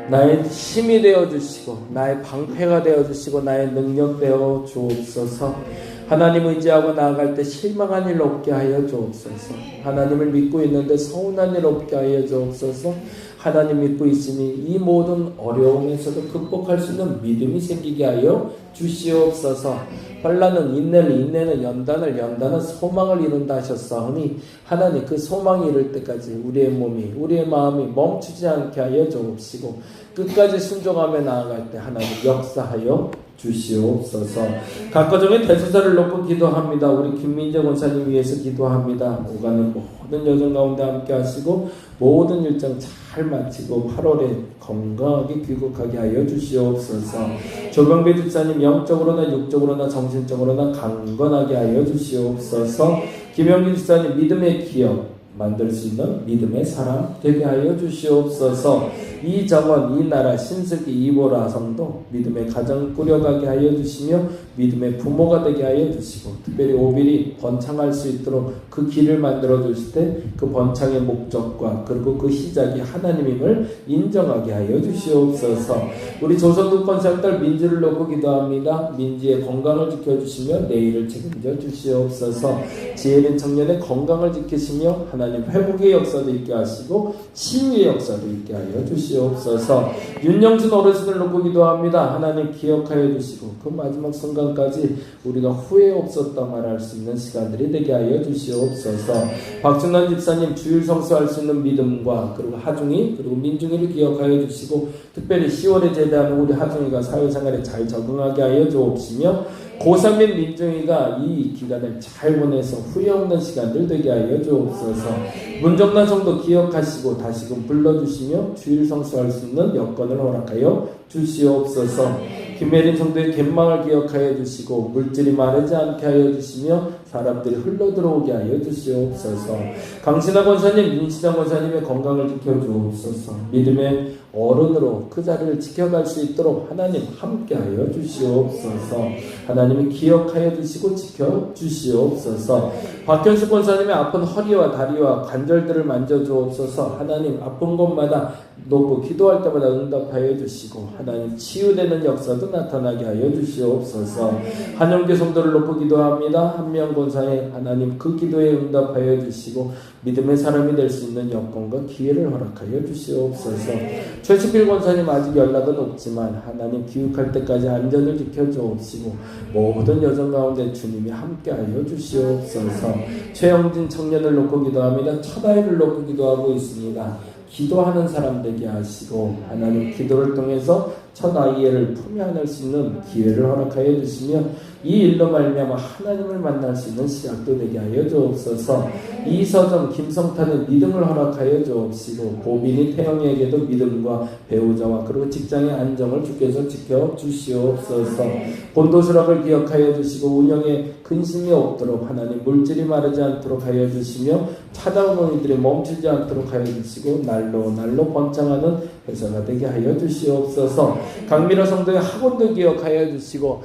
나의 힘이 되어주시고 나의 방패가 되어주시고 나의 능력 되어 주옵소서. 하나님 의지하고 나아갈 때 실망한 일 없게 하여 주옵소서. 하나님을 믿고 있는데 서운한 일 없게 하여 주옵소서. 하나님 믿고 있으니 이 모든 어려움에서도 극복할 수 있는 믿음이 생기게 하여 주시옵소서. 환난은 인내를, 인내는 연단을, 연단은 소망을 이룬다 하셨사오니 하나님 그 소망이 이룰 때까지 우리의 몸이, 우리의 마음이 멈추지 않게 하여 주옵시고 끝까지 순종하며 나아갈 때 하나님 역사하여 주시옵소서. 각 가정의 대소사를 놓고 기도합니다. 우리 김민재 권사님 위해서 기도합니다. 오가는 모든 여정 가운데 함께 하시고 모든 일정 잘 마치고 8월에 건강하게 귀국하게 하여 주시옵소서. 조병배 집사님 영적으로나 육적으로나 정신적으로나 강건하게 하여 주시옵소서. 김영기 집사님 믿음의 기업 만들 수 있는 믿음의 사람 되게 하여 주시옵소서. 이정원, 이나라, 신슬기, 이보라 성도 믿음의 가정 꾸려가게 하여 주시며 믿음의 부모가 되게 하여 주시고 특별히 오빌이 번창할 수 있도록 그 길을 만들어 주실 때 그 번창의 목적과 그리고 그 시작이 하나님임을 인정하게 하여 주시옵소서. 우리 조선국 권사딸 민지를 놓고 기도합니다. 민지의 건강을 지켜주시며 내일을 책임져 주시옵소서. 지혜린 청년의 건강을 지키시며 하나님 회복의 역사도 있게 하시고 치유의 역사도 있게 하여 주시옵소서. 윤영준 어르신을 놓고 기도합니다. 하나님 기억하여 주시고 그 마지막 순간까지 우리가 후회 없었다 말할 수 있는 시간들이 되게 하여 주시옵소서. 박준환 집사님 주일 성수할 수 있는 믿음과 그리고 하중이 그리고 민중이를 기억하여 주시고 특별히 10월에 제대하는 우리 하중이가 사회생활에 잘 적응하게 하여 주옵시며 고3인 민중이가 이 기간을 잘 보내서 후회 없는 시간들 되게 하여 주옵소서. 문정란 성도 기억하시고 다시금 불러주시며 주일 성수할 수 있는 여건을 허락하여 주시옵소서. 김혜린 성도의 갯망을 기억하여 주시고 물질이 마르지 않게 하여 주시며 사람들이 흘러들어오게 하여 주시옵소서. 강신하 권사님, 윤시장 권사님의 건강을 지켜주옵소서. 믿음의 어른으로 그 자리를 지켜갈 수 있도록 하나님 함께하여 주시옵소서. 하나님이 기억하여 주시고 지켜주시옵소서. 박현수 권사님의 아픈 허리와 다리와 관절들을 만져주옵소서. 하나님 아픈 곳마다 놓고 기도할 때마다 응답하여 주시고 하나님 치유되는 역사도 나타나게 하여 주시옵소서. 한영교 성도를 놓고 기도합니다. 한명 권사에 하나님 그 기도에 응답하여 주시고 믿음의 사람이 될 수 있는 여건과 기회를 허락하여 주시옵소서. 최수필 권사님 아직 연락은 없지만 하나님 기육할 때까지 안전을 지켜주옵시고 모든 여정 가운데 주님이 함께하여 주시옵소서. 최영진 청년을 놓고 기도합니다. 첫 아이를 놓고 기도하고 있습니다. 기도하는 사람 되게 하시고 하나님 기도를 통해서 첫 아이를 품에 안을 수 있는 기회를 허락하여 주시며 이 일로 말미암아 하나님을 만날 수 있는 시작도 되게 하여 주옵소서. 이서정, 김성탄은 믿음을 허락하여 주옵시고 고빈이 태영이에게도 믿음과 배우자와 그리고 직장의 안정을 주께서 지켜주시옵소서. 본도수락을 기억하여 주시고 운영에 근심이 없도록 하나님 물질이 마르지 않도록 하여 주시며 찾아오는 이들이 멈추지 않도록 하여 주시고 날로 날로 번창하는 회사가 되게 하여 주시옵소서. 강미라 성도의 학원도 기억하여 주시고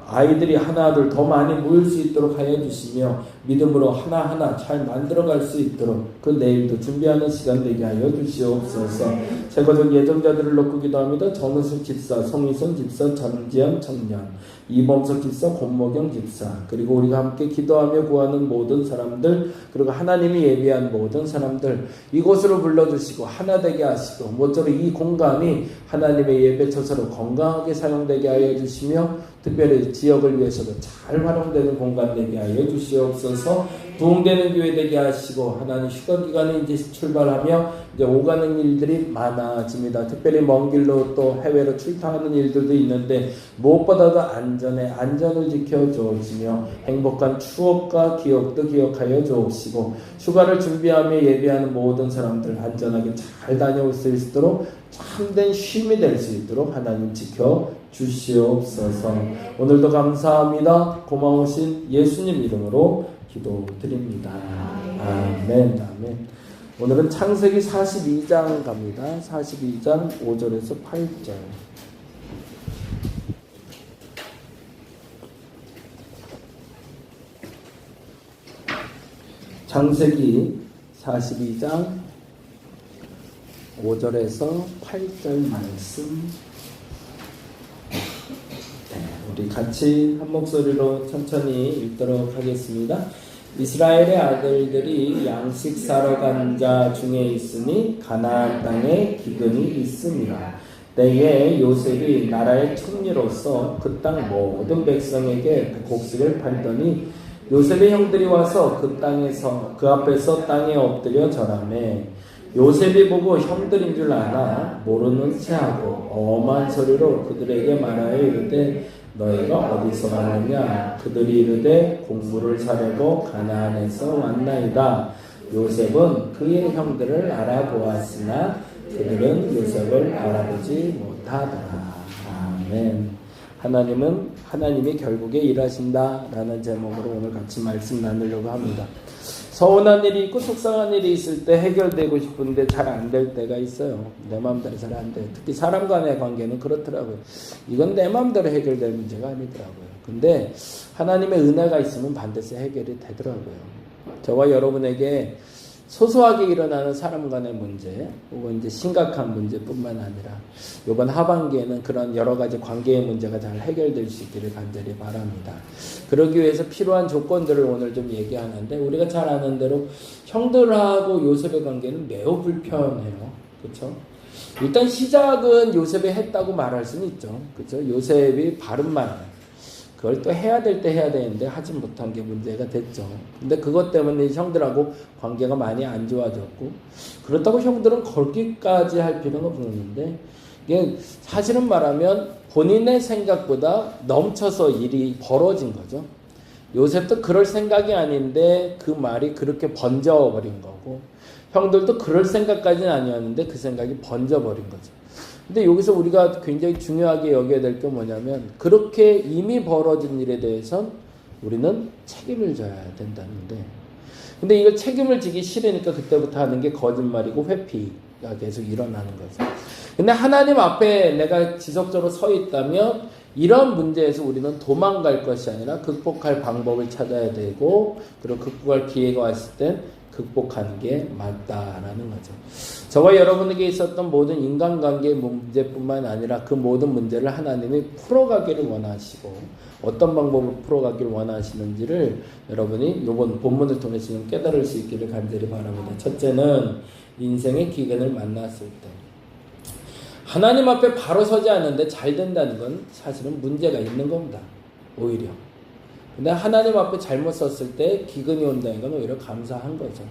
아이들이 하나둘 더 많이 모일 수 있도록 하여 주시며 믿음으로 하나하나 잘 만들어갈 수 있도록 그 내일도 준비하는 시간 되게 하여 주시옵소서. 세거적 예정자들을 놓고 기도합니다. 정은숙 집사, 송희선 집사, 장지연 청년, 이범석 집사, 권모경 집사 그리고 우리가 함께 기도하며 구하는 모든 사람들 그리고 하나님이 예비한 모든 사람들 이곳으로 불러주시고 하나 되게 하시고 모쪼록 이 공간이 하나님의 예배처소로 건강하게 사용되게 하여 주시며 특별히 지역을 위해서도 잘 활용되는 공간 되게 하여 주시옵소서. 부흥되는 교회 되게 하시고 하나님 휴가 기간에 이제 출발하며 이제 오가는 일들이 많아집니다. 특별히 먼 길로 또 해외로 출타하는 일들도 있는데 무엇보다도 안전을 지켜 주옵시며 행복한 추억과 기억도 기억하여 주옵시고 휴가를 준비하며 예배하는 모든 사람들 안전하게 잘 다녀올 수 있도록 참된 쉼이 될 수 있도록 하나님 지켜 주시옵소서. 오늘도 감사합니다. 고마우신 예수님 이름으로 기도드립니다. 아멘. 아멘. 오늘은 창세기 42장 갑니다. 42장 5절에서 8절. 창세기 42장 5절에서 8절 말씀, 우리 같이 한 목소리로 천천히 읽도록 하겠습니다. 이스라엘의 아들들이 양식 사러 간 자 중에 있으니 가나안 땅에 기근이 있음이라. 때에 요셉이 나라의 총리로서 그 땅 모든 백성에게 그 곡식을 팔더니 요셉의 형들이 와서 그 앞에서 땅에 엎드려 절하매 요셉이 보고 형들인 줄 아나 모르는 체하고 엄한 소리로 그들에게 말하여 이르되 너희가 어디서 왔느냐. 그들이 이르되 곡물을 사려고 가나안에서 왔나이다. 요셉은 그의 형들을 알아보았으나 그들은 요셉을 알아보지 못하더라. 아멘. 하나님이 결국에 일하신다라는 제목으로 오늘 같이 말씀 나누려고 합니다. 서운한 일이 있고 속상한 일이 있을 때 해결되고 싶은데 잘 안 될 때가 있어요. 내 마음대로 잘 안 돼요. 특히 사람 간의 관계는 그렇더라고요. 이건 내 마음대로 해결될 문제가 아니더라고요. 근데 하나님의 은혜가 있으면 반드시 해결이 되더라고요. 저와 여러분에게 소소하게 일어나는 사람 간의 문제, 혹은 이제 심각한 문제뿐만 아니라 이번 하반기에는 그런 여러 가지 관계의 문제가 잘 해결될 수 있기를 간절히 바랍니다. 그러기 위해서 필요한 조건들을 오늘 좀 얘기하는데, 우리가 잘 아는 대로 형들하고 요셉의 관계는 매우 불편해요. 그렇죠? 일단 시작은 요셉이 했다고 말할 수는 있죠. 그렇죠? 요셉이 바른 말, 그걸 또 해야 될 때 해야 되는데 하지 못한 게 문제가 됐죠. 근데 그것 때문에 형들하고 관계가 많이 안 좋아졌고, 그렇다고 형들은 걸기까지 할 필요는 없는데, 이게 사실은 말하면 본인의 생각보다 넘쳐서 일이 벌어진 거죠. 요셉도 그럴 생각이 아닌데 그 말이 그렇게 번져버린 거고, 형들도 그럴 생각까지는 아니었는데 그 생각이 번져버린 거죠. 근데 여기서 우리가 굉장히 중요하게 여겨야 될 게 뭐냐면, 그렇게 이미 벌어진 일에 대해선 우리는 책임을 져야 된다는데, 근데 이걸 책임을 지기 싫으니까 그때부터 하는 게 거짓말이고 회피가 계속 일어나는 거죠. 근데 하나님 앞에 내가 지속적으로 서 있다면 이런 문제에서 우리는 도망갈 것이 아니라 극복할 방법을 찾아야 되고, 그리고 극복할 기회가 왔을 땐 극복하는 게 맞다라는 거죠. 저와 여러분에게 있었던 모든 인간관계의 문제뿐만 아니라 그 모든 문제를 하나님이 풀어가기를 원하시고, 어떤 방법으로 풀어가기를 원하시는지를 여러분이 이번 본문을 통해서 좀 깨달을 수 있기를 간절히 바랍니다. 첫째는 인생의 기근을 만났을 때 하나님 앞에 바로 서지 않는데 잘 된다는 건 사실은 문제가 있는 겁니다. 오히려. 근데 하나님 앞에 잘못 섰을 때 기근이 온다는 건 오히려 감사한 거죠.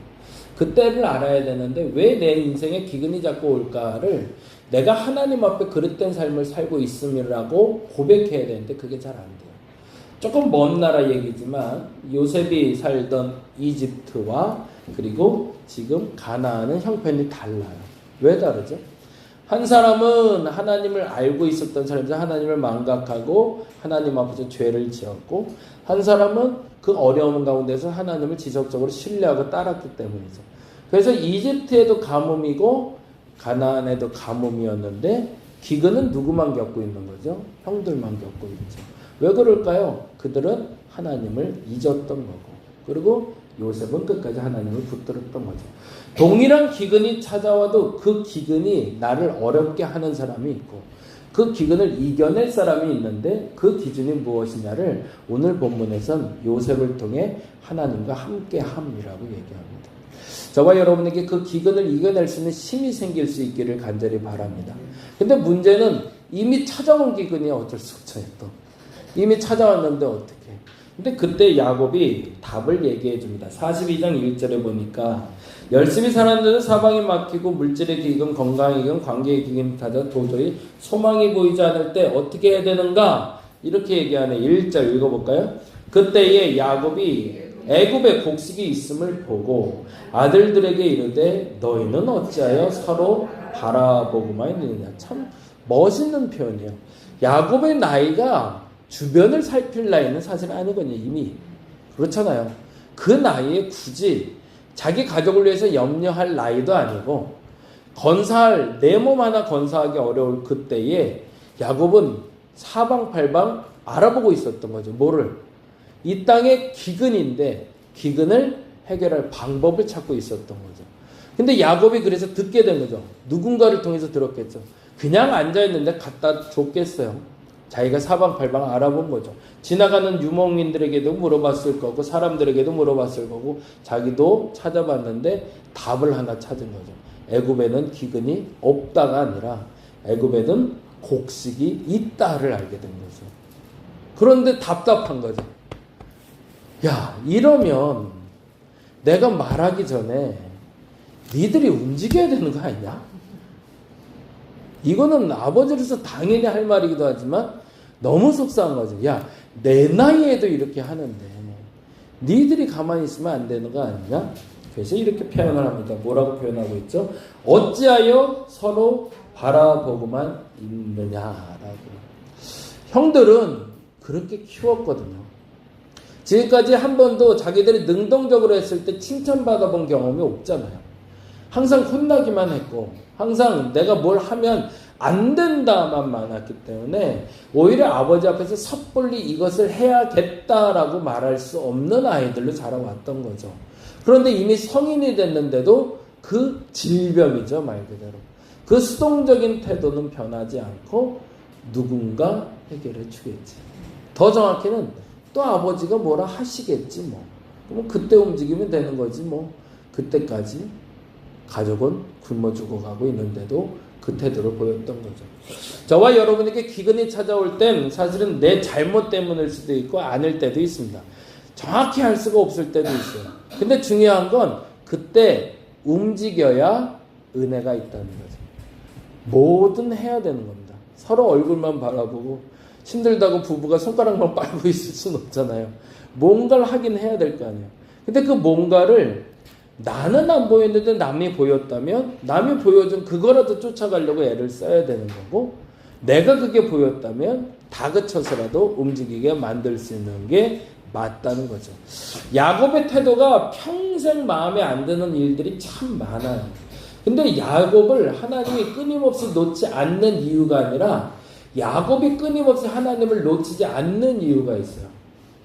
그때를 알아야 되는데, 왜 내 인생에 기근이 자꾸 올까를 내가 하나님 앞에 그릇된 삶을 살고 있음이라고 고백해야 되는데 그게 잘 안 돼요. 조금 먼 나라 얘기지만 요셉이 살던 이집트와 그리고 지금 가나안은 형편이 달라요. 왜 다르죠? 한 사람은 하나님을 알고 있었던 사람이죠. 하나님을 망각하고 하나님 앞에서 죄를 지었고, 한 사람은 그 어려움 가운데서 하나님을 지속적으로 신뢰하고 따랐기 때문이죠. 그래서 이집트에도 가뭄이고 가나안에도 가뭄이었는데 기근은 누구만 겪고 있는 거죠? 형들만 겪고 있죠. 왜 그럴까요? 그들은 하나님을 잊었던 거고, 그리고 요셉은 끝까지 하나님을 붙들었던 거죠. 동일한 기근이 찾아와도 그 기근이 나를 어렵게 하는 사람이 있고, 그 기근을 이겨낼 사람이 있는데 그 기준이 무엇이냐를 오늘 본문에선 요셉을 통해 하나님과 함께함이라고 얘기합니다. 저와 여러분에게 그 기근을 이겨낼 수 있는 힘이 생길 수 있기를 간절히 바랍니다. 근데 문제는 이미 찾아온 기근이 어쩔 수 없죠. 또 이미 찾아왔는데 어떻게? 근데 그때 야곱이 답을 얘기해 줍니다. 42장 1절에 보니까 열심히 살았는데도 사방이 막히고 물질의 기근, 건강의 기근, 관계의 기근이 타자 도저히 소망이 보이지 않을 때 어떻게 해야 되는가? 이렇게 얘기하네. 1절 읽어볼까요? 그때에 야곱이 애굽에 곡식이 있음을 보고 아들들에게 이르되 너희는 어찌하여 서로 바라보고만 있느냐. 참 멋있는 표현이에요. 야곱의 나이가 주변을 살필 나이는 사실 아니거든요. 이미 그렇잖아요. 그 나이에 굳이 자기 가족을 위해서 염려할 나이도 아니고, 건사할 내 몸 하나 건사하기 어려울 그때에 야곱은 사방팔방 알아보고 있었던 거죠. 뭐를? 이 땅의 기근인데 기근을 해결할 방법을 찾고 있었던 거죠. 근데 야곱이 그래서 듣게 된 거죠. 누군가를 통해서 들었겠죠. 그냥 앉아있는데 갖다 줬겠어요. 자기가 사방팔방 알아본 거죠. 지나가는 유목민들에게도 물어봤을 거고 사람들에게도 물어봤을 거고 자기도 찾아봤는데 답을 하나 찾은 거죠. 애굽에는 기근이 없다가 아니라 애굽에는 곡식이 있다를 알게 된 거죠. 그런데 답답한 거죠. 야, 이러면 내가 말하기 전에 니들이 움직여야 되는 거 아니냐? 이거는 아버지로서 당연히 할 말이기도 하지만 너무 속상한 거죠. 야, 내 나이에도 이렇게 하는데 니들이 가만히 있으면 안 되는 거 아니냐? 그래서 이렇게 표현을 합니다. 뭐라고 표현하고 있죠? 어찌하여 서로 바라보고만 있느냐라고. 형들은 그렇게 키웠거든요. 지금까지 한 번도 자기들이 능동적으로 했을 때 칭찬받아본 경험이 없잖아요. 항상 혼나기만 했고 항상 내가 뭘 하면 안 된다만 많았기 때문에 오히려 아버지 앞에서 섣불리 이것을 해야겠다라고 말할 수 없는 아이들로 자라왔던 거죠. 그런데 이미 성인이 됐는데도 그 질병이죠, 말 그대로. 그 수동적인 태도는 변하지 않고 누군가 해결해 주겠지. 더 정확히는 또 아버지가 뭐라 하시겠지 뭐. 그럼 그때 움직이면 되는 거지 뭐. 그때까지 가족은 굶어 죽어가고 있는데도 그 태도를 보였던 거죠. 저와 여러분에게 기근이 찾아올 땐 사실은 내 잘못 때문일 수도 있고 아닐 때도 있습니다. 정확히 할 수가 없을 때도 있어요. 근데 중요한 건 그때 움직여야 은혜가 있다는 거죠. 뭐든 해야 되는 겁니다. 서로 얼굴만 바라보고 힘들다고 부부가 손가락만 빨고 있을 수는 없잖아요. 뭔가를 하긴 해야 될 거 아니에요. 근데 그 뭔가를 나는 안 보였는데 남이 보였다면 남이 보여준 그거라도 쫓아가려고 애를 써야 되는 거고 내가 그게 보였다면 다그쳐서라도 움직이게 만들 수 있는 게 맞다는 거죠. 야곱의 태도가 평생 마음에 안 드는 일들이 참 많아요. 근데 야곱을 하나님이 끊임없이 놓지 않는 이유가 아니라 야곱이 끊임없이 하나님을 놓치지 않는 이유가 있어요.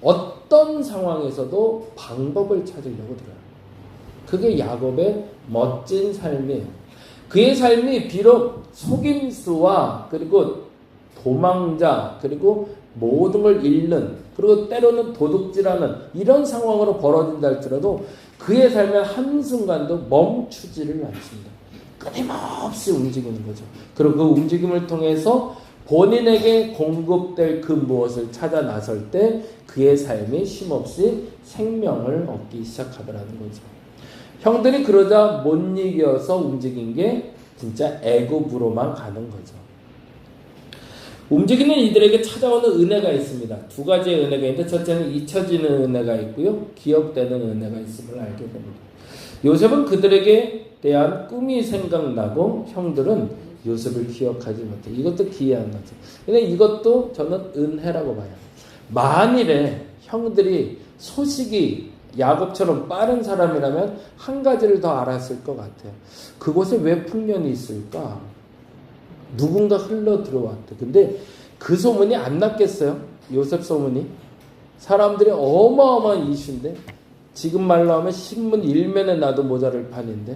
어떤 상황에서도 방법을 찾으려고 들어요. 그게 야곱의 멋진 삶이에요. 그의 삶이 비록 속임수와 그리고 도망자 그리고 모든 걸 잃는 그리고 때로는 도둑질하는 이런 상황으로 벌어진다 할지라도 그의 삶의 한순간도 멈추지를 않습니다. 끊임없이 움직이는 거죠. 그리고 그 움직임을 통해서 본인에게 공급될 그 무엇을 찾아 나설 때 그의 삶이 쉼없이 생명을 얻기 시작하더라는 거죠. 형들이 그러자 못 이겨서 움직인 게 진짜 애굽으로만 가는 거죠. 움직이는 이들에게 찾아오는 은혜가 있습니다. 두 가지의 은혜가 있는데 첫째는 잊혀지는 은혜가 있고요. 기억되는 은혜가 있음을 알게 됩니다. 요셉은 그들에게 대한 꿈이 생각나고 형들은 요셉을 기억하지 못해. 이것도 기이한 거죠. 근데 이것도 저는 은혜라고 봐요. 만일에 형들이 소식이 야곱처럼 빠른 사람이라면 한 가지를 더 알았을 것 같아요. 그곳에 왜 풍년이 있을까? 누군가 흘러 들어왔대. 근데 그 소문이 안 났겠어요? 요셉 소문이. 사람들이 어마어마한 이슈인데 지금 말로 하면 신문 일면에 나도 모자랄 판인데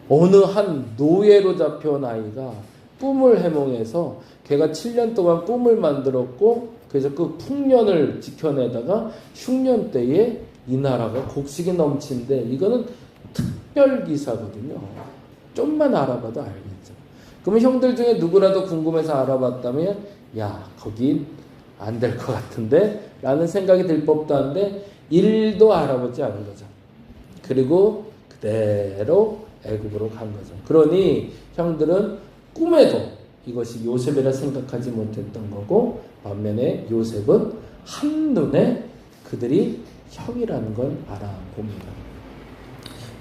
어느 한 노예로 잡혀온 아이가 꿈을 해몽해서 걔가 7년 동안 꿈을 만들었고 그래서 그 풍년을 지켜내다가 흉년 때에 이 나라가 곡식이 넘친데 이거는 특별 기사거든요. 좀만 알아봐도 알겠죠. 그러면 형들 중에 누구라도 궁금해서 알아봤다면 야 거긴 안 될 것 같은데 라는 생각이 들 법도 한데 일도 알아보지 않은 거죠. 그리고 그대로 애굽으로 간 거죠. 그러니 형들은 꿈에도 이것이 요셉이라 생각하지 못했던 거고 반면에 요셉은 한눈에 그들이 형이라는 걸 알아봅니다.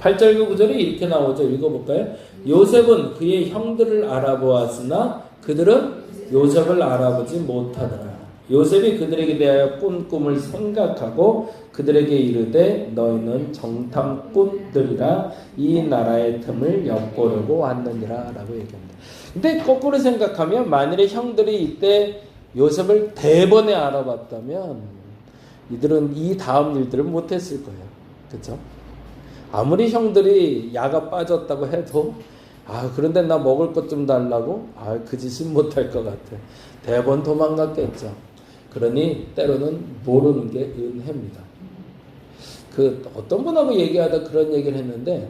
8절 그 구절이 이렇게 나오죠. 읽어볼까요? 요셉은 그의 형들을 알아보았으나 그들은 요셉을 알아보지 못하더라. 요셉이 그들에게 대하여 꾼 꿈을 생각하고 그들에게 이르되 너희는 정탐꾼들이라 이 나라의 틈을 엿보려고 왔느니라 라고 얘기합니다. 근데 거꾸로 생각하면 만일에 형들이 이때 요셉을 대번에 알아봤다면 이들은 이 다음 일들을 못했을 거예요. 그렇죠? 아무리 형들이 야가 빠졌다고 해도 그런데 나 먹을 것 좀 달라고? 그 짓은 못할 것 같아. 대번 도망갔겠죠. 그러니 때로는 모르는 게 은혜입니다. 어떤 분하고 얘기하다 그런 얘기를 했는데,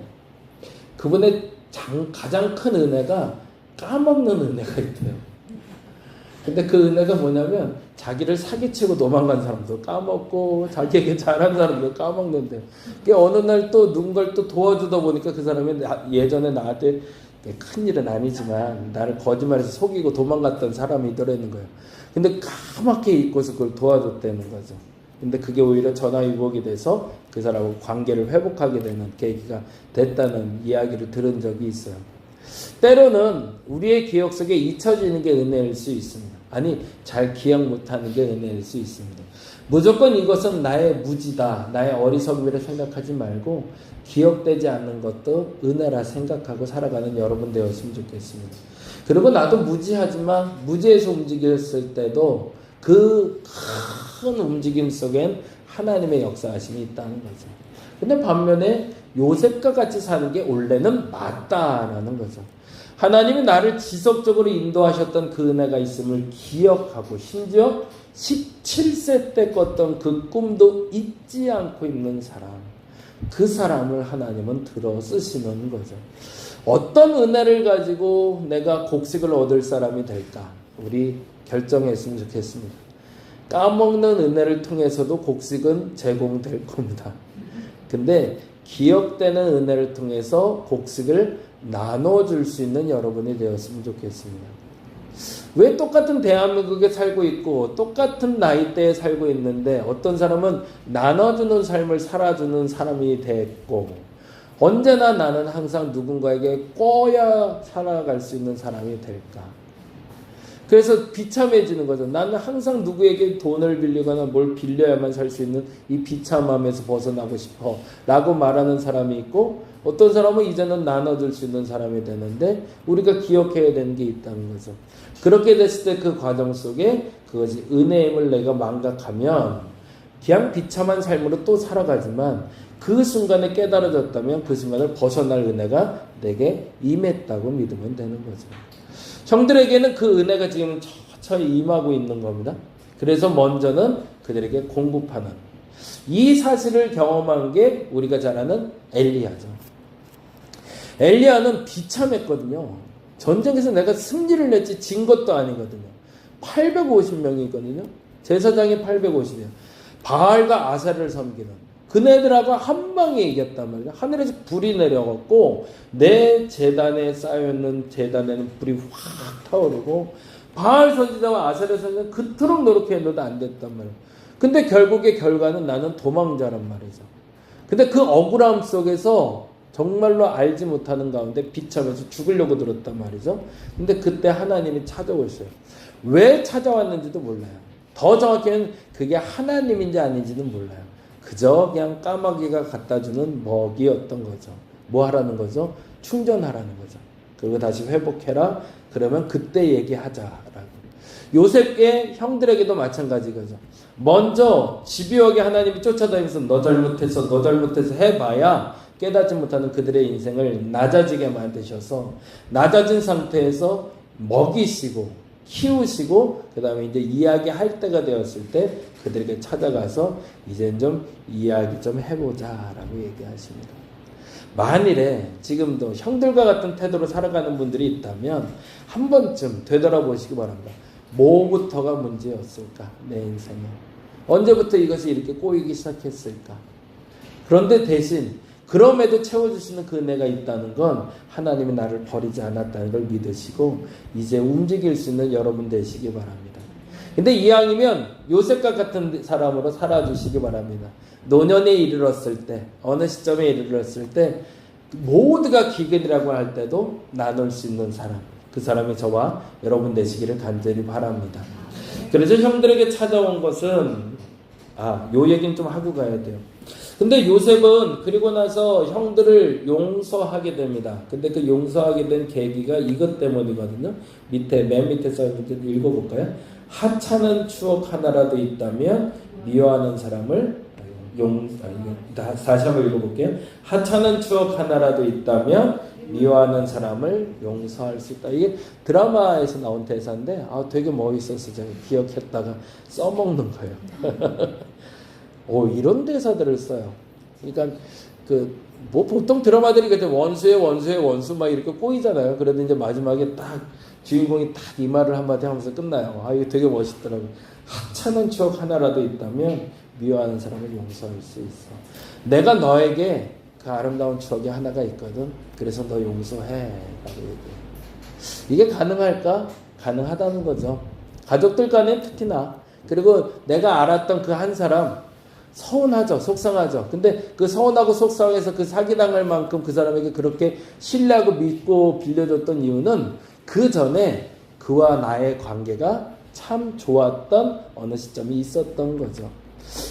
그분의 가장 큰 은혜가 까먹는 은혜가 있대요. 근데 그 은혜가 뭐냐면, 자기를 사기치고 도망간 사람도 까먹고, 자기에게 잘한 사람도 까먹는데, 어느 날 또 누군가를 또 도와주다 보니까 그 사람이 예전에 나한테 큰일은 아니지만 나를 거짓말해서 속이고 도망갔던 사람이더라는 거예요. 근데 까맣게 잊고서 그걸 도와줬다는 거죠. 근데 그게 오히려 전화위복이 돼서 그 사람하고 관계를 회복하게 되는 계기가 됐다는 이야기를 들은 적이 있어요. 때로는 우리의 기억 속에 잊혀지는 게 은혜일 수 있습니다. 아니, 잘 기억 못하는 게 은혜일 수 있습니다. 무조건 이것은 나의 무지다, 나의 어리석음이라 생각하지 말고 기억되지 않는 것도 은혜라 생각하고 살아가는 여러분 되었으면 좋겠습니다. 그리고 나도 무지하지만 무지에서 움직였을 때도 그 큰 움직임 속엔 하나님의 역사하심이 있다는 거죠. 근데 반면에 요셉과 같이 사는 게 원래는 맞다라는 거죠. 하나님이 나를 지속적으로 인도하셨던 그 은혜가 있음을 기억하고, 심지어 17세 때 꿨던 그 꿈도 잊지 않고 있는 사람, 그 사람을 하나님은 들어 쓰시는 거죠. 어떤 은혜를 가지고 내가 곡식을 얻을 사람이 될까? 우리 결정했으면 좋겠습니다. 까먹는 은혜를 통해서도 곡식은 제공될 겁니다. 근데 기억되는 은혜를 통해서 곡식을 나눠줄 수 있는 여러분이 되었으면 좋겠습니다. 왜 똑같은 대한민국에 살고 있고 똑같은 나이대에 살고 있는데 어떤 사람은 나눠주는 삶을 살아주는 사람이 됐고, 언제나 나는 항상 누군가에게 꿔야 살아갈 수 있는 사람이 될까? 그래서 비참해지는 거죠. 나는 항상 누구에게 돈을 빌리거나 뭘 빌려야만 살 수 있는 이 비참함에서 벗어나고 싶어 라고 말하는 사람이 있고, 어떤 사람은 이제는 나눠줄 수 있는 사람이 되는데, 우리가 기억해야 되는 게 있다는 거죠. 그렇게 됐을 때 그 과정 속에 그것이 은혜임을 내가 망각하면 그냥 비참한 삶으로 또 살아가지만, 그 순간에 깨달아졌다면 그 순간을 벗어날 은혜가 내게 임했다고 믿으면 되는 거죠. 형들에게는 그 은혜가 지금 처처히 임하고 있는 겁니다. 그래서 먼저는 그들에게 공급하는, 이 사실을 경험한 게 우리가 잘 아는 엘리야죠. 엘리야는 비참했거든요. 전쟁에서 내가 승리를 냈지 진 것도 아니거든요. 850명이거든요. 제사장이 850이에요. 바알과 아사를 섬기는 그네들하고 한 방에 이겼단 말이에요. 하늘에서 불이 내려갔고 내 제단에 쌓여있는 제단에는 불이 확 타오르고, 바알 선지자와 아사랴 선지자는 그토록 노력했는데도 안 됐단 말이에요. 근데 결국의 결과는 나는 도망자란 말이죠. 근데 그 억울함 속에서 정말로 알지 못하는 가운데 비참해서 죽으려고 들었단 말이죠. 근데 그때 하나님이 찾아오셨어요. 왜 찾아왔는지도 몰라요. 더 정확히는 그게 하나님인지 아닌지는 몰라요. 그저 그냥 까마귀가 갖다주는 먹이였던 거죠. 뭐 하라는 거죠? 충전하라는 거죠. 그리고 다시 회복해라. 그러면 그때 얘기하자라고. 요셉의 형들에게도 마찬가지거죠. 먼저 집요하게 하나님이 쫓아다니면서 너 잘못해서 해봐야 깨닫지 못하는 그들의 인생을 낮아지게 만드셔서, 낮아진 상태에서 먹이시고 키우시고, 그 다음에 이제 이야기할 때가 되었을 때 그들에게 찾아가서 이젠 좀 이야기 좀 해보자 라고 얘기하십니다. 만일에 지금도 형들과 같은 태도로 살아가는 분들이 있다면 한 번쯤 되돌아보시기 바랍니다. 뭐부터가 문제였을까? 내 인생에 언제부터 이것이 이렇게 꼬이기 시작했을까? 그런데 대신 그럼에도 채워주시는 그 은혜가 있다는 건 하나님이 나를 버리지 않았다는 걸 믿으시고 이제 움직일 수 있는 여러분 되시기 바랍니다. 근데 이왕이면 요셉과 같은 사람으로 살아주시기 바랍니다. 노년에 이르렀을 때, 어느 시점에 이르렀을 때 모두가 기근이라고 할 때도 나눌 수 있는 사람, 그 사람이 저와 여러분 되시기를 간절히 바랍니다. 그래서 형들에게 찾아온 것은 요 얘기는 좀 하고 가야 돼요. 근데 요셉은 그리고 나서 형들을 용서하게 됩니다. 근데 그 용서하게 된 계기가 이것 때문이거든요. 맨 밑에 써있는 읽어볼까요? 하찮은 추억 하나라도 있다면 미워하는 사람을 다시 한번 읽어볼게요. 하찮은 추억 하나라도 있다면 미워하는 사람을 용서할 수 있다. 이게 드라마에서 나온 대사인데 되게 멋있어서 제가 기억했다가 써먹는 거예요. 이런 대사들을 써요. 그러니까 뭐 보통 드라마들이 그때 원수의 원수 막 이렇게 꼬이잖아요. 그래도 이제 마지막에 딱 주인공이 딱 이 말을 한마디 하면서 끝나요. 이거 되게 멋있더라고요. 하찮은 추억 하나라도 있다면 미워하는 사람을 용서할 수 있어. 내가 너에게 그 아름다운 추억이 하나가 있거든. 그래서 너 용서해. 라고 얘기해요. 이게 가능할까? 가능하다는 거죠. 가족들 간에 특히나. 그리고 내가 알았던 그 한 사람 서운하죠. 속상하죠. 근데 그 서운하고 속상해서 그 사기당할 만큼 그 사람에게 그렇게 신뢰하고 믿고 빌려줬던 이유는 그 전에 그와 나의 관계가 참 좋았던 어느 시점이 있었던 거죠.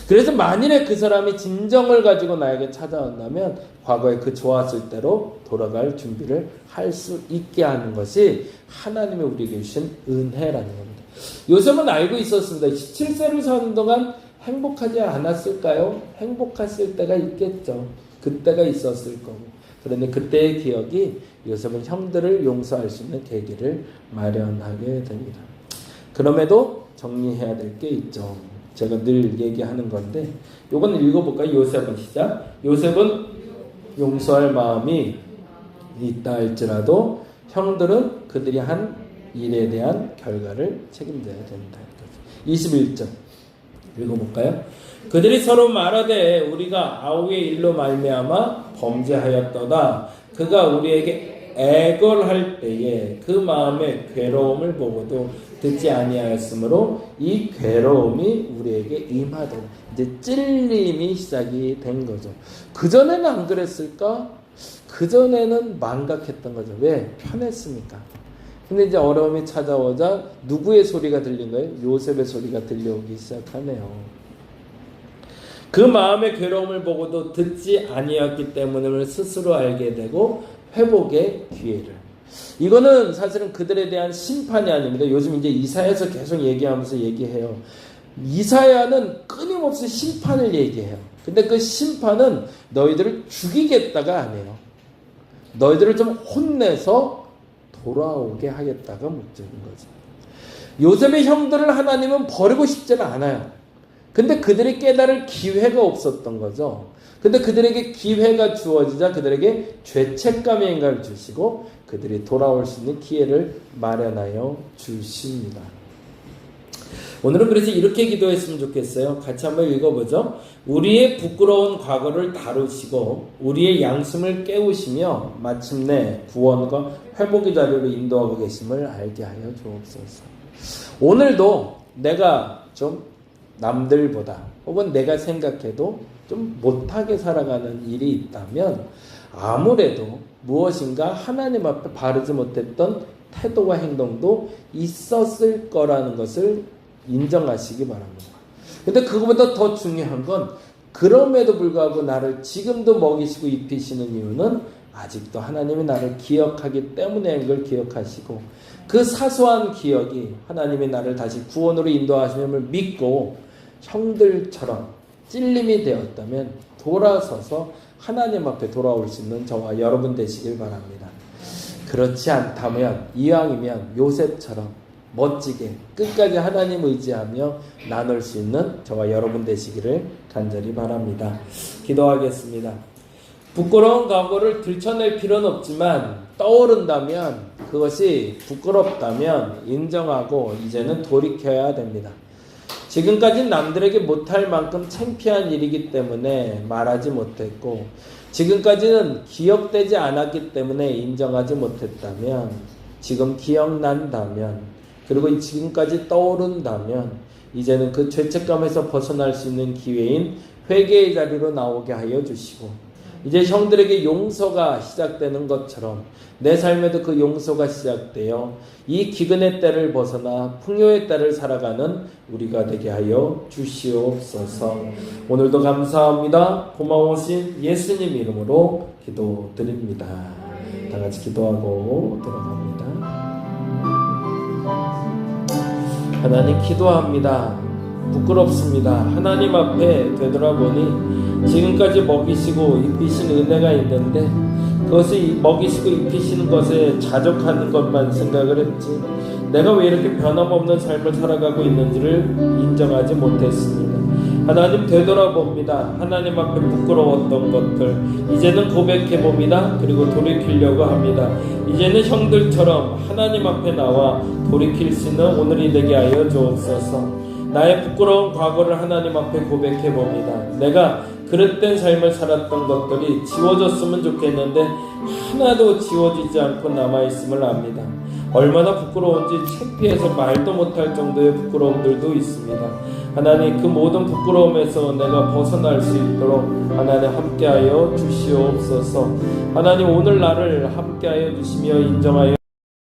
그래서 만일에 그 사람이 진정을 가지고 나에게 찾아온다면 과거에 그 좋았을 대로 돌아갈 준비를 할 수 있게 하는 것이 하나님이 우리에게 주신 은혜라는 겁니다. 요셉은 알고 있었습니다. 17세를 사는 동안 행복하지 않았을까요? 행복했을 때가 있겠죠. 그때가 있었을 거고. 그런데 그때의 기억이 요셉은 형들을 용서할 수 있는 계기를 마련하게 됩니다. 그럼에도 정리해야 될 게 있죠. 제가 늘 얘기하는 건데 요건 읽어볼까요? 요셉은 시작. 요셉은 용서할 마음이 있다 할지라도 형들은 그들이 한 일에 대한 결과를 책임져야 된다. 21절 읽어볼까요? 그들이 서로 말하되 우리가 아우의 일로 말미암아 범죄하였도다. 그가 우리에게 애걸할 때에 그 마음의 괴로움을 보고도 듣지 아니하였으므로 이 괴로움이 우리에게 임하도다. 이제 찔림이 시작이 된 거죠. 그전에는 안 그랬을까? 그전에는 망각했던 거죠. 왜? 편했으니까. 근데 이제 어려움이 찾아오자 누구의 소리가 들린 거예요? 요셉의 소리가 들려오기 시작하네요. 그 마음의 괴로움을 보고도 듣지 아니었기 때문에 스스로 알게 되고 회복의 기회를. 이거는 사실은 그들에 대한 심판이 아닙니다. 요즘 이제 이사야서 계속 얘기하면서 얘기해요. 이사야는 끊임없이 심판을 얘기해요. 근데 그 심판은 너희들을 죽이겠다가 아니에요. 너희들을 좀 혼내서 돌아오게 하겠다가 목적인 거죠. 요셉의 형들을 하나님은 버리고 싶지는 않아요. 근데 그들이 깨달을 기회가 없었던 거죠. 근데 그들에게 기회가 주어지자 그들에게 죄책감의 인간을 주시고 그들이 돌아올 수 있는 기회를 마련하여 주십니다. 오늘은 그래서 이렇게 기도했으면 좋겠어요. 같이 한번 읽어보죠. 우리의 부끄러운 과거를 다루시고 우리의 양심을 깨우시며 마침내 구원과 회복의 자리로 인도하고 계심을 알게 하여 주옵소서. 오늘도 내가 좀 남들보다 혹은 내가 생각해도 좀 못하게 살아가는 일이 있다면 아무래도 무엇인가 하나님 앞에 바르지 못했던 태도와 행동도 있었을 거라는 것을 인정하시기 바랍니다. 근데 그것보다 더 중요한 건 그럼에도 불구하고 나를 지금도 먹이시고 입히시는 이유는 아직도 하나님이 나를 기억하기 때문에 그걸 기억하시고 그 사소한 기억이 하나님이 나를 다시 구원으로 인도하심을 믿고 형들처럼 찔림이 되었다면 돌아서서 하나님 앞에 돌아올 수 있는 저와 여러분 되시길 바랍니다. 그렇지 않다면 이왕이면 요셉처럼 멋지게 끝까지 하나님 의지하며 나눌 수 있는 저와 여러분 되시기를 간절히 바랍니다. 기도하겠습니다. 부끄러운 과거를 들춰낼 필요는 없지만 떠오른다면 그것이 부끄럽다면 인정하고 이제는 돌이켜야 됩니다. 지금까지 남들에게 못할 만큼 창피한 일이기 때문에 말하지 못했고 지금까지는 기억되지 않았기 때문에 인정하지 못했다면 지금 기억난다면 그리고 지금까지 떠오른다면 이제는 그 죄책감에서 벗어날 수 있는 기회인 회개의 자리로 나오게 하여 주시고 이제 형들에게 용서가 시작되는 것처럼 내 삶에도 그 용서가 시작되어 이 기근의 때를 벗어나 풍요의 때를 살아가는 우리가 되게 하여 주시옵소서. 오늘도 감사합니다. 고마우신 예수님 이름으로 기도드립니다. 다 같이 기도하고 돌아갑니다. 하나님 기도합니다. 부끄럽습니다. 하나님 앞에 되돌아보니 지금까지 먹이시고 입히신 은혜가 있는데 그것이 먹이시고 입히시는 것에 자족하는 것만 생각을 했지 내가 왜 이렇게 변함없는 삶을 살아가고 있는지를 인정하지 못했습니다. 하나님 되돌아봅니다. 하나님 앞에 부끄러웠던 것들 이제는 고백해봅니다. 그리고 돌이키려고 합니다. 이제는 형들처럼 하나님 앞에 나와 돌이킬 수 있는 오늘이 되게 하여 주옵소서. 나의 부끄러운 과거를 하나님 앞에 고백해봅니다. 내가 그릇된 삶을 살았던 것들이 지워졌으면 좋겠는데 하나도 지워지지 않고 남아있음을 압니다. 얼마나 부끄러운지 창피해서 말도 못할 정도의 부끄러움들도 있습니다. 하나님 그 모든 부끄러움에서 내가 벗어날 수 있도록 하나님 함께하여 주시옵소서. 하나님 오늘 나를 함께하여 주시며 인정하여